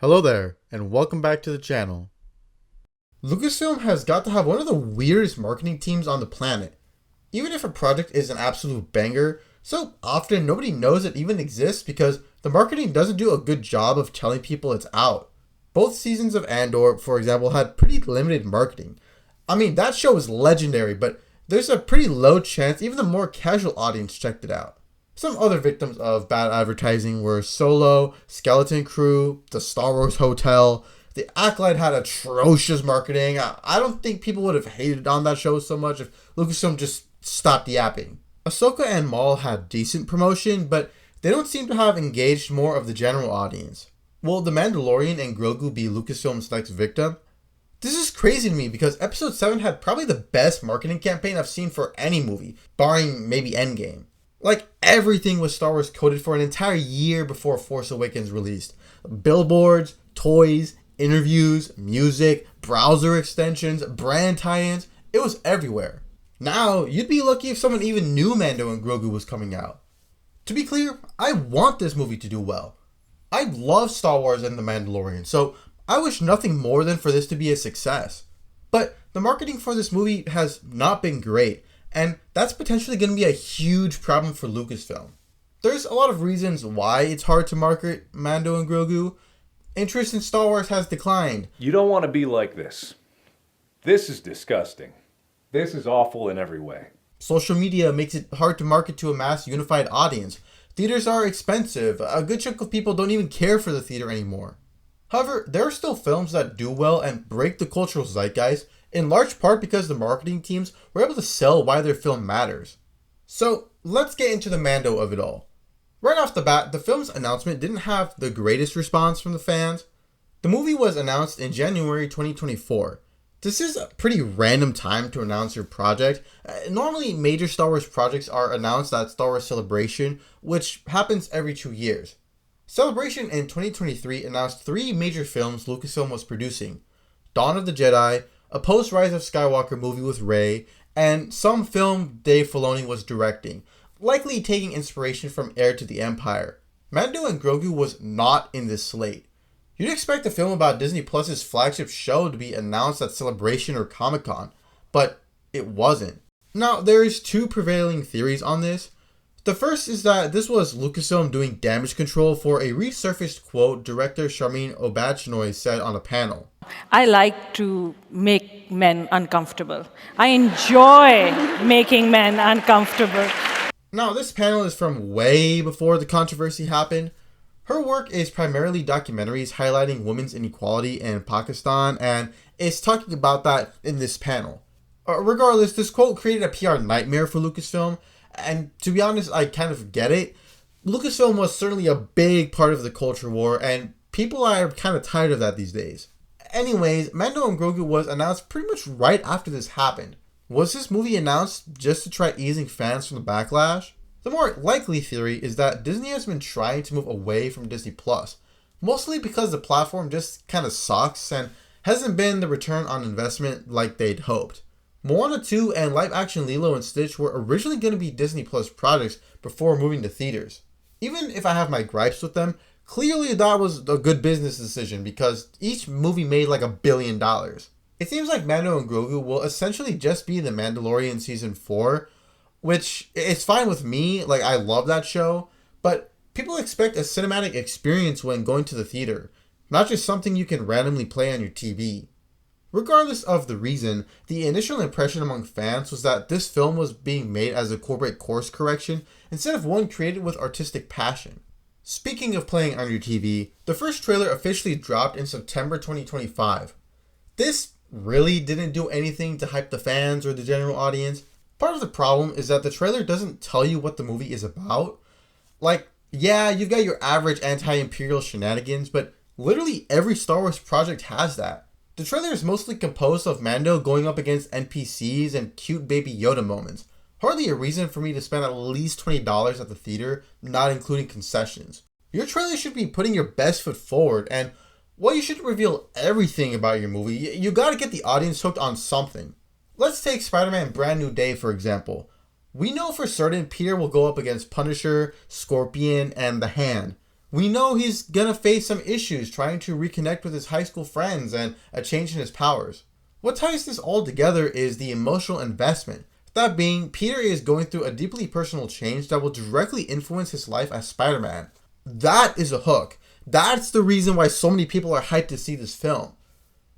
Hello there, and welcome back to the channel. Lucasfilm has got to have one of the weirdest marketing teams on the planet. Even if a project is an absolute banger, so often nobody knows it even exists because the marketing doesn't do a good job of telling people it's out. Both seasons of Andor, for example, had pretty limited marketing. I mean, that show is legendary, but there's a pretty low chance even the more casual audience checked it out. Some other victims of bad advertising were Solo, Skeleton Crew, the Star Wars Hotel. The Acolyte had atrocious marketing. I don't think people would have hated on that show so much if Lucasfilm just stopped yapping. Ahsoka and Maul had decent promotion, but they don't seem to have engaged more of the general audience. Will the Mandalorian and Grogu be Lucasfilm's next victim? This is crazy to me because Episode 7 had probably the best marketing campaign I've seen for any movie, barring maybe Endgame. Like, everything was Star Wars coded for an entire year before Force Awakens released. Billboards, toys, interviews, music, browser extensions, brand tie-ins, it was everywhere. Now, you'd be lucky if someone even knew Mando and Grogu was coming out. To be clear, I want this movie to do well. I love Star Wars and The Mandalorian, so I wish nothing more than for this to be a success. But the marketing for this movie has not been great, and that's potentially going to be a huge problem for Lucasfilm. There's a lot of reasons why it's hard to market Mando and Grogu. Interest in Star Wars has declined. You don't want to be like this. This is disgusting. This is awful in every way. Social media makes it hard to market to a mass unified audience. Theaters are expensive. A good chunk of people don't even care for the theater anymore. However, there are still films that do well and break the cultural zeitgeist, in large part because the marketing teams were able to sell why their film matters. So, let's get into the Mando of it all. Right off the bat, the film's announcement didn't have the greatest response from the fans. The movie was announced in January 2024. This is a pretty random time to announce your project. Normally, major Star Wars projects are announced at Star Wars Celebration, which happens every 2 years. Celebration in 2023 announced 3 major films Lucasfilm was producing: Dawn of the Jedi, a post-Rise of Skywalker movie with Rey, and some film Dave Filoni was directing, likely taking inspiration from Heir to the Empire. Mando and Grogu was not in this slate. You'd expect a film about Disney Plus's flagship show to be announced at Celebration or Comic-Con, but it wasn't. Now, there is 2 prevailing theories on this. The first is that this was Lucasfilm doing damage control for a resurfaced quote director Sharmeen Obaid-Chinoy said on a panel. I like to make men uncomfortable. I enjoy making men uncomfortable. Now, this panel is from way before the controversy happened. Her work is primarily documentaries highlighting women's inequality in Pakistan, and is talking about that in this panel. Regardless, this quote created a PR nightmare for Lucasfilm, and to be honest, I kind of get it. Lucasfilm was certainly a big part of the culture war, and people are kind of tired of that these days. Anyways, Mando and Grogu was announced pretty much right after this happened. Was this movie announced just to try easing fans from the backlash? The more likely theory is that Disney has been trying to move away from Disney Plus, mostly because the platform just kind of sucks and hasn't been the return on investment like they'd hoped. Moana 2 and live-action Lilo and Stitch were originally going to be Disney Plus projects before moving to theaters. Even if I have my gripes with them, clearly that was a good business decision because each movie made like $1 billion. It seems like Mando and Grogu will essentially just be The Mandalorian Season 4, which is fine with me, like I love that show, but people expect a cinematic experience when going to the theater, not just something you can randomly play on your TV. Regardless of the reason, the initial impression among fans was that this film was being made as a corporate course correction instead of one created with artistic passion. Speaking of playing on your TV, the first trailer officially dropped in September 2025. This really didn't do anything to hype the fans or the general audience. Part of the problem is that the trailer doesn't tell you what the movie is about. Like, yeah, you've got your average anti-imperial shenanigans, but literally every Star Wars project has that. The trailer is mostly composed of Mando going up against NPCs and cute baby Yoda moments. Hardly a reason for me to spend at least $20 at the theater, not including concessions. Your trailer should be putting your best foot forward, and while you shouldn't reveal everything about your movie, you gotta get the audience hooked on something. Let's take Spider-Man Brand New Day for example. We know for certain Peter will go up against Punisher, Scorpion, and The Hand. We know he's gonna face some issues trying to reconnect with his high school friends and a change in his powers. What ties this all together is the emotional investment. That being, Peter is going through a deeply personal change that will directly influence his life as Spider-Man. That is a hook. That's the reason why so many people are hyped to see this film.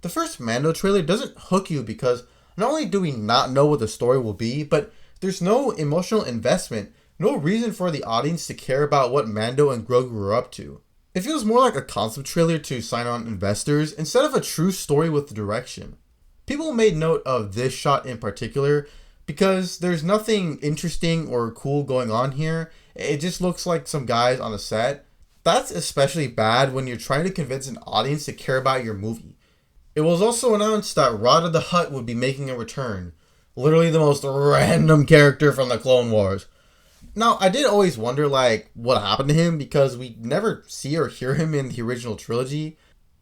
The first Mando trailer doesn't hook you because not only do we not know what the story will be, but there's no emotional investment, no reason for the audience to care about what Mando and Grogu were up to. It feels more like a concept trailer to sign on investors instead of a true story with direction. People made note of this shot in particular because there's nothing interesting or cool going on here. It just looks like some guys on a set. That's especially bad when you're trying to convince an audience to care about your movie. It was also announced that Rada the Hutt would be making a return. Literally the most random character from the Clone Wars. Now, I did always wonder, what happened to him because we never see or hear him in the original trilogy.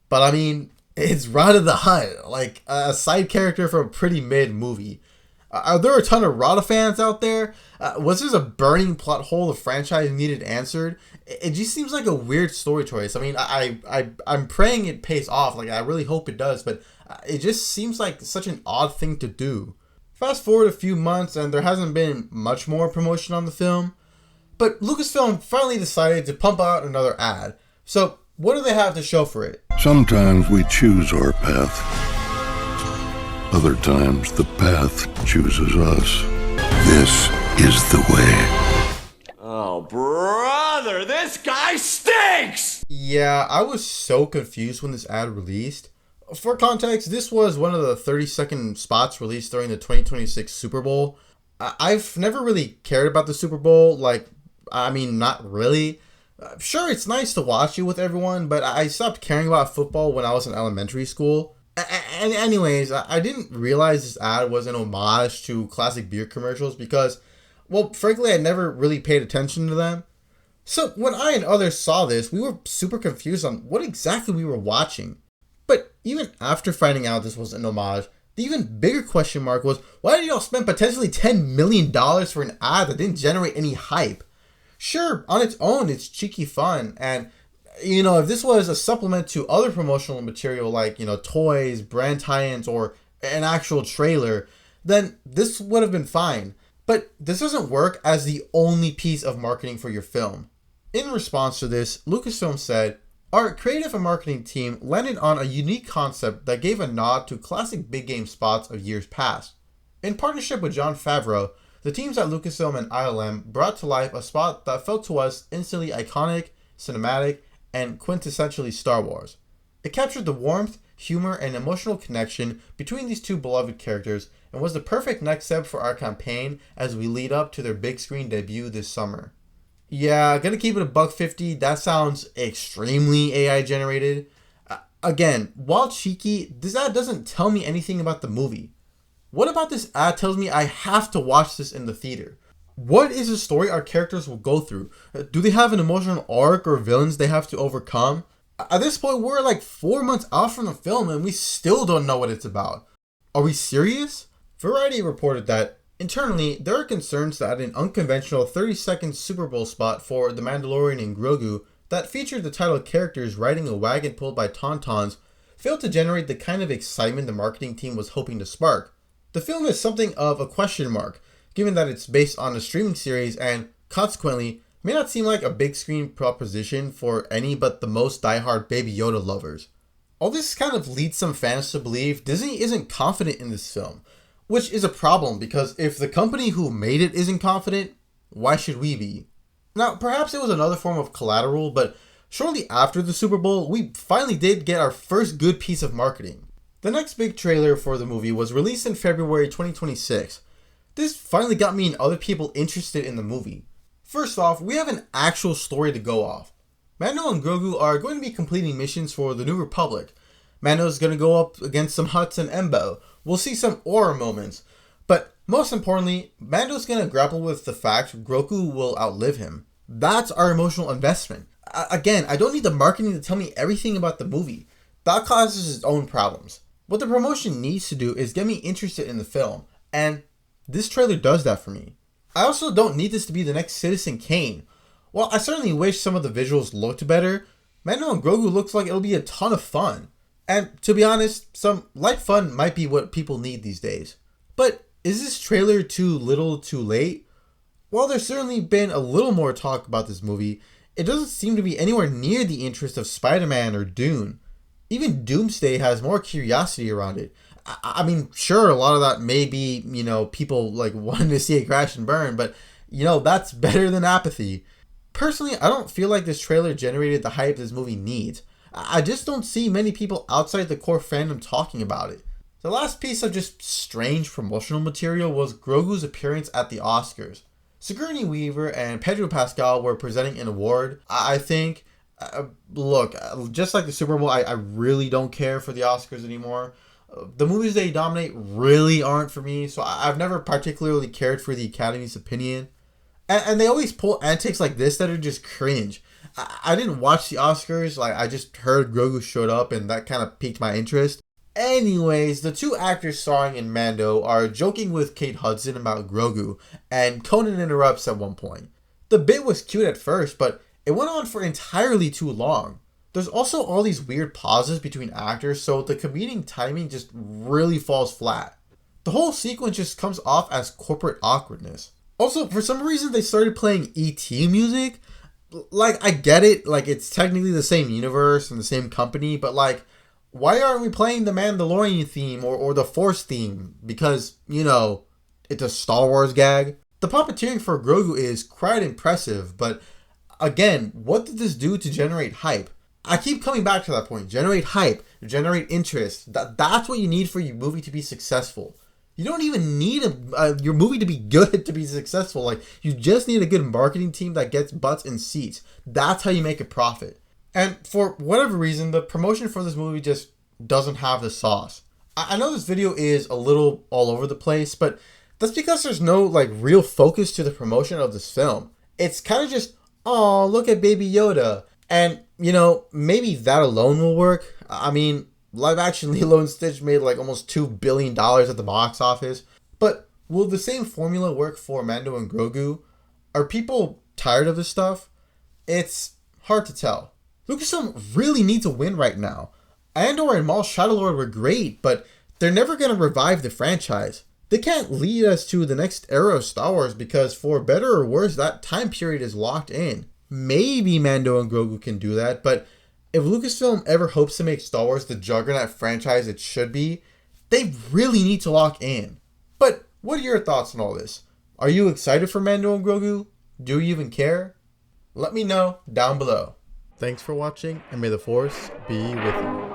But I mean, it's Rada the Hutt, a side character from a pretty mid movie. Are there a ton of Rada fans out there? Was this a burning plot hole the franchise needed answered? It just seems like a weird story choice. I mean, I'm praying it pays off. I really hope it does, but it just seems like such an odd thing to do. Fast forward a few months and there hasn't been much more promotion on the film, but Lucasfilm finally decided to pump out another ad. So what do they have to show for it? Sometimes we choose our path. Other times the path chooses us. This is the way. Oh, brother, this guy stinks! Yeah, I was so confused when this ad released. For context, this was one of the 30-second spots released during the 2026 Super Bowl. I've never really cared about the Super Bowl. Not really. Sure, it's nice to watch it with everyone, but I stopped caring about football when I was in elementary school. Anyways, I didn't realize this ad was an homage to classic beer commercials because, frankly, I never really paid attention to them. So when I and others saw this, we were super confused on what exactly we were watching. But even after finding out this was an homage, the even bigger question mark was, why did y'all spend potentially $10 million for an ad that didn't generate any hype? Sure, on its own, it's cheeky fun, and if this was a supplement to other promotional material like, toys, brand tie-ins, or an actual trailer, then this would have been fine. But this doesn't work as the only piece of marketing for your film. In response to this, Lucasfilm said, "Our creative and marketing team landed on a unique concept that gave a nod to classic big game spots of years past. In partnership with Jon Favreau, the teams at Lucasfilm and ILM brought to life a spot that felt to us instantly iconic, cinematic, and quintessentially Star Wars. It captured the warmth, humor, and emotional connection between these two beloved characters and was the perfect next step for our campaign as we lead up to their big screen debut this summer." Yeah, gonna keep it $150. That sounds extremely AI generated. Again, while cheeky, this ad doesn't tell me anything about the movie. What about this ad tells me I have to watch this in the theater? What is the story our characters will go through? Do they have an emotional arc or villains they have to overcome? At this point, we're 4 months out from the film and we still don't know what it's about. Are we serious? Variety reported that internally, there are concerns that an unconventional 30-second Super Bowl spot for The Mandalorian and Grogu that featured the title characters riding a wagon pulled by tauntauns failed to generate the kind of excitement the marketing team was hoping to spark. The film is something of a question mark, given that it's based on a streaming series and, consequently, may not seem like a big screen proposition for any but the most diehard Baby Yoda lovers. All this kind of leads some fans to believe Disney isn't confident in this film, which is a problem because if the company who made it isn't confident, why should we be? Now, perhaps it was another form of collateral, but shortly after the Super Bowl, we finally did get our first good piece of marketing. The next big trailer for the movie was released in February 2026. This finally got me and other people interested in the movie. First off, we have an actual story to go off. Mando and Grogu are going to be completing missions for the New Republic. Mando's going to go up against some Hutts and Embo. We'll see some aura moments. But most importantly, Mando's going to grapple with the fact Grogu will outlive him. That's our emotional investment. Again, I don't need the marketing to tell me everything about the movie. That causes its own problems. What the promotion needs to do is get me interested in the film. And this trailer does that for me. I also don't need this to be the next Citizen Kane. While I certainly wish some of the visuals looked better, Mando and Grogu looks like it'll be a ton of fun. And to be honest, some light fun might be what people need these days. But is this trailer too little too late? While there's certainly been a little more talk about this movie, it doesn't seem to be anywhere near the interest of Spider-Man or Dune. Even Doomsday has more curiosity around it. I mean, sure, a lot of that may be, people like wanting to see it crash and burn, but, that's better than apathy. Personally, I don't feel like this trailer generated the hype this movie needs. I just don't see many people outside the core fandom talking about it. The last piece of just strange promotional material was Grogu's appearance at the Oscars. Sigourney Weaver and Pedro Pascal were presenting an award. I think, look, just like the Super Bowl, I really don't care for the Oscars anymore. The movies they dominate really aren't for me, so I've never particularly cared for the Academy's opinion. And they always pull antics like this that are just cringe. I didn't watch the Oscars, I just heard Grogu showed up and that kind of piqued my interest. Anyways, the two actors starring in Mando are joking with Kate Hudson about Grogu, and Conan interrupts at one point. The bit was cute at first, but it went on for entirely too long. There's also all these weird pauses between actors, so the comedic timing just really falls flat. The whole sequence just comes off as corporate awkwardness. Also, for some reason they started playing E.T. music. I get it, it's technically the same universe and the same company, but why aren't we playing the Mandalorian theme or the Force theme? Because, it's a Star Wars gag. The puppeteering for Grogu is quite impressive, but again, what did this do to generate hype? I keep coming back to that point. Generate hype, generate interest. That's what you need for your movie to be successful. You don't even need your movie to be good to be successful. You just need a good marketing team that gets butts in seats. That's how you make a profit. And for whatever reason, the promotion for this movie just doesn't have the sauce. I know this video is a little all over the place, but that's because there's no real focus to the promotion of this film. It's kind of just, oh, look at Baby Yoda. And, maybe that alone will work. I mean, live action Lilo and Stitch made almost $2 billion at the box office. But will the same formula work for Mando and Grogu? Are people tired of this stuff? It's hard to tell. Lucasfilm really needs a win right now. Andor and Maul Shadowlord were great, but they're never going to revive the franchise. They can't lead us to the next era of Star Wars because for better or worse, that time period is locked in. Maybe Mando and Grogu can do that, but if Lucasfilm ever hopes to make Star Wars the juggernaut franchise it should be, they really need to lock in. But what are your thoughts on all this? Are you excited for Mando and Grogu? Do you even care? Let me know down below. Thanks for watching, and may the Force be with you.